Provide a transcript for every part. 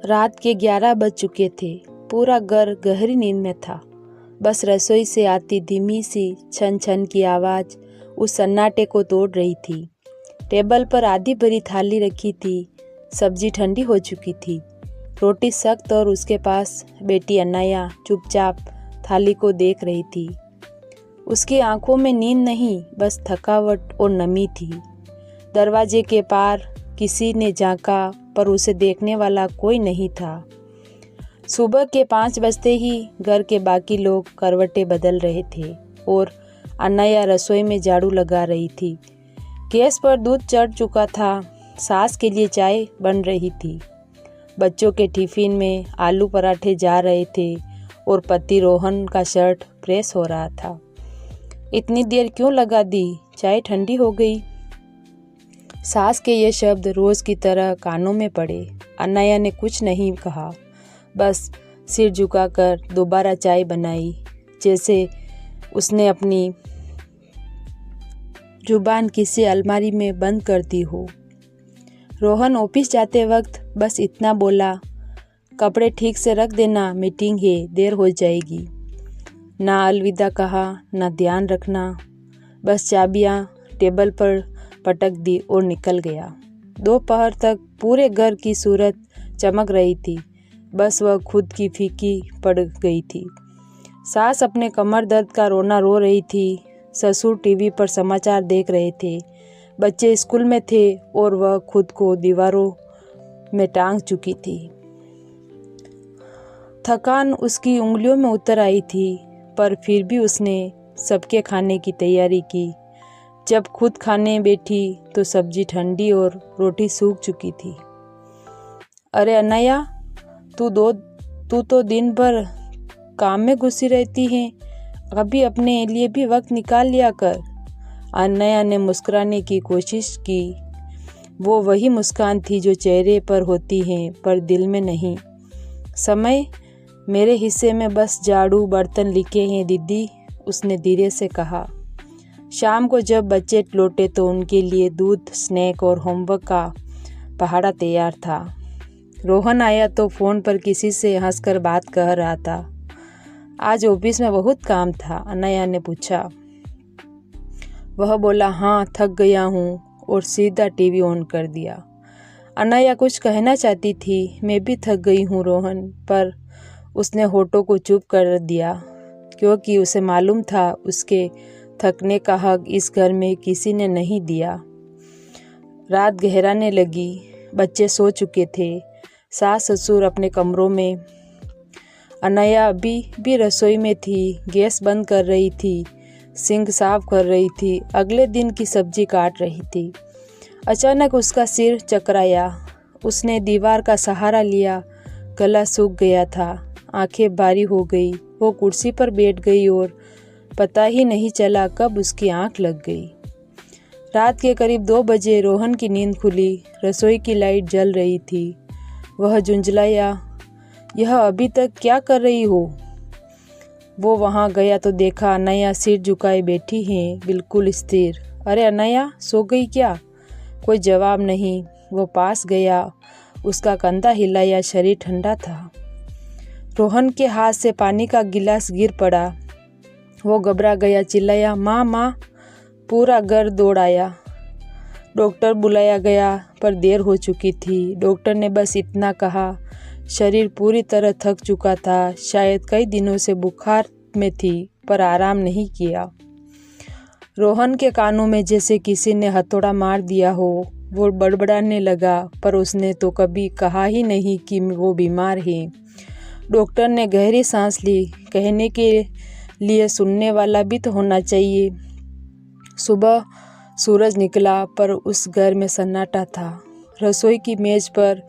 रात के 11 बज चुके थे। पूरा घर गहरी नींद में था। बस रसोई से आती धीमी सी छन छन की आवाज़ उस सन्नाटे को तोड़ रही थी। टेबल पर आधी भरी थाली रखी थी। सब्जी ठंडी हो चुकी थी। रोटी सख्त और उसके पास बेटी अनाया चुपचाप थाली को देख रही थी। उसकी आंखों में नींद नहीं, बस थकावट और नमी थी। दरवाजे के पार किसी ने झांका, पर उसे देखने वाला कोई नहीं था। सुबह के 5 बजते ही घर के बाकी लोग करवटें बदल रहे थे और अनाया रसोई में झाड़ू लगा रही थी। गैस पर दूध चढ़ चुका था। सास के लिए चाय बन रही थी। बच्चों के टिफिन में आलू पराठे जा रहे थे और पति रोहन का शर्ट प्रेस हो रहा था। इतनी देर क्यों लगा दी? चाय ठंडी हो गई। सास के ये शब्द रोज की तरह कानों में पड़े। अनाया ने कुछ नहीं कहा, बस सिर झुकाकर दोबारा चाय बनाई, जैसे उसने अपनी जुबान किसी अलमारी में बंद कर दी हो। रोहन ऑफिस जाते वक्त बस इतना बोला, कपड़े ठीक से रख देना, मीटिंग है, देर हो जाएगी। ना अलविदा कहा, ना ध्यान रखना, बस चाबियां टेबल पर पटक दी और निकल गया। दोपहर तक पूरे घर की सूरत चमक रही थी, बस वह खुद की फीकी पड़ गई थी। सास अपने कमर दर्द का रोना रो रही थी। ससुर टीवी पर समाचार देख रहे थे। बच्चे स्कूल में थे और वह खुद को दीवारों में टांग चुकी थी। थकान उसकी उंगलियों में उतर आई थी, पर फिर भी उसने सबके खाने की तैयारी की। जब खुद खाने बैठी तो सब्जी ठंडी और रोटी सूख चुकी थी। अरे अनाया, तू तो दिन भर काम में घुसी रहती है, अभी अपने लिए भी वक्त निकाल लिया कर। अनाया ने मुस्कुराने की कोशिश की। वो वही मुस्कान थी जो चेहरे पर होती है, पर दिल में नहीं। समय मेरे हिस्से में बस झाड़ू बर्तन लिखे हैं दीदी, उसने धीरे से कहा। शाम को जब बच्चे लौटे तो उनके लिए दूध, स्नैक और होमवर्क का पहाड़ा तैयार था। रोहन आया तो फ़ोन पर किसी से हंसकर बात कर रहा था। आज ऑफिस में बहुत काम था, अनाया ने पूछा। वह बोला, हाँ थक गया हूँ, और सीधा टीवी ऑन कर दिया। अनाया कुछ कहना चाहती थी, मैं भी थक गई हूँ रोहन, पर उसने होठों को चुप कर दिया, क्योंकि उसे मालूम था उसके थकने का हक इस घर में किसी ने नहीं दिया। रात गहराने लगी। बच्चे सो चुके थे। सास ससुर अपने कमरों में। अनाया अभी भी रसोई में थी। गैस बंद कर रही थी, सिंक साफ कर रही थी, अगले दिन की सब्जी काट रही थी। अचानक उसका सिर चकराया। उसने दीवार का सहारा लिया। गला सूख गया था, आंखें भारी हो गई। वो कुर्सी पर बैठ गई और पता ही नहीं चला कब उसकी आंख लग गई। रात के करीब 2 बजे रोहन की नींद खुली। रसोई की लाइट जल रही थी। वह झुंझलाया, यह अभी तक क्या कर रही हो? वो वहां गया तो देखा अनाया सिर झुकाए बैठी है, बिल्कुल स्थिर। अरे अनाया, सो गई क्या? कोई जवाब नहीं। वो पास गया, उसका कंधा हिलाया, शरीर ठंडा था। रोहन के हाथ से पानी का गिलास गिर पड़ा। वो घबरा गया, चिल्लाया, माँ माँ। पूरा घर दौड़ आया। डॉक्टर बुलाया गया, पर देर हो चुकी थी। डॉक्टर ने बस इतना कहा, शरीर पूरी तरह थक चुका था, शायद कई दिनों से बुखार में थी, पर आराम नहीं किया। रोहन के कानों में जैसे किसी ने हथौड़ा मार दिया हो। वो बड़बड़ाने लगा, पर उसने तो कभी कहा ही नहीं कि वो बीमार है। डॉक्टर ने गहरी सांस ली। कहने के लिए सुनने वाला भी तो होना चाहिए। सुबह सूरज निकला, पर उस घर में सन्नाटा था। रसोई की मेज पर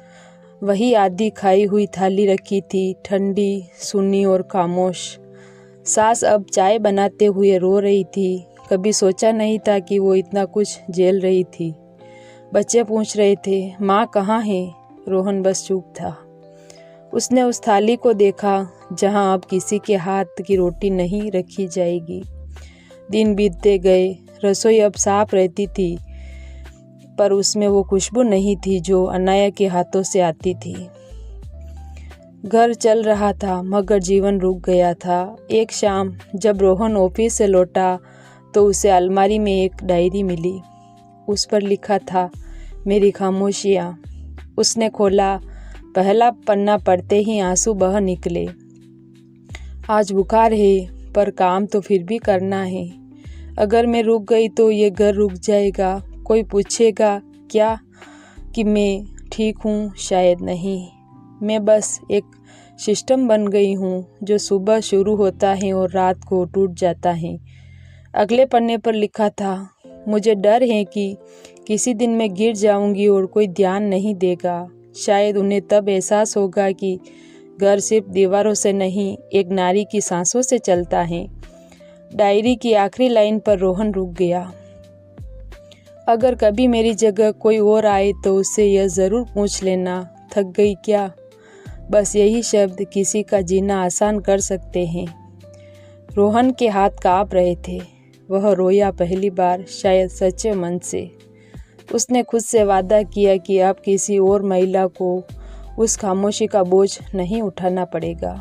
वही आधी खाई हुई थाली रखी थी, ठंडी, सूनी और खामोश। सास अब चाय बनाते हुए रो रही थी। कभी सोचा नहीं था कि वो इतना कुछ झेल रही थी। बच्चे पूछ रहे थे, माँ कहाँ है? रोहन बस चुप था। उसने उस थाली को देखा जहां अब किसी के हाथ की रोटी नहीं रखी जाएगी। दिन बीतते गए। रसोई अब साफ रहती थी, पर उसमें वो खुशबू नहीं थी जो अनाया के हाथों से आती थी। घर चल रहा था मगर जीवन रुक गया था। एक शाम जब रोहन ऑफिस से लौटा तो उसे अलमारी में एक डायरी मिली। उस पर लिखा था, मेरी खामोशियाँ। उसने खोला, पहला पन्ना पढ़ते ही आंसू बह निकले। आज बुखार है पर काम तो फिर भी करना है। अगर मैं रुक गई तो ये घर रुक जाएगा। कोई पूछेगा क्या कि मैं ठीक हूँ? शायद नहीं। मैं बस एक सिस्टम बन गई हूँ जो सुबह शुरू होता है और रात को टूट जाता है। अगले पन्ने पर लिखा था, मुझे डर है कि किसी दिन मैं गिर जाऊंगी और कोई ध्यान नहीं देगा। शायद उन्हें तब एहसास होगा कि घर सिर्फ दीवारों से नहीं, एक नारी की सांसों से चलता है। डायरी की आखिरी लाइन पर रोहन रुक गया। अगर कभी मेरी जगह कोई और आए तो उससे यह ज़रूर पूछ लेना, थक गई क्या? बस यही शब्द किसी का जीना आसान कर सकते हैं। रोहन के हाथ काँप रहे थे। वह रोया पहली बार, शायद सच्चे मन से। उसने खुद से वादा किया कि अब किसी और महिला को उस खामोशी का बोझ नहीं उठाना पड़ेगा।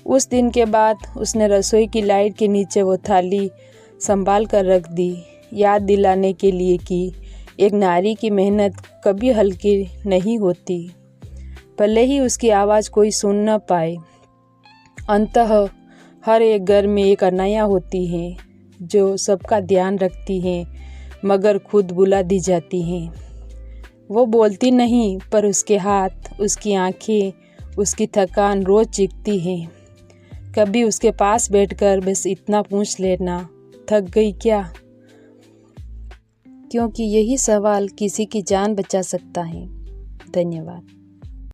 उस दिन के बाद उसने रसोई की लाइट के नीचे वो थाली संभाल कर रख दी, याद दिलाने के लिए कि एक नारी की मेहनत कभी हल्की नहीं होती, भले ही उसकी आवाज़ कोई सुन न पाए। अंततः हर एक घर में एक अनाया होती है जो सबका ध्यान रखती है मगर खुद बुला दी जाती हैं। वो बोलती नहीं पर उसके हाथ, उसकी आंखें, उसकी थकान रोज़ चीखती हैं। कभी उसके पास बैठकर बस इतना पूछ लेना, थक गई क्या? क्योंकि यही सवाल किसी की जान बचा सकता है। धन्यवाद।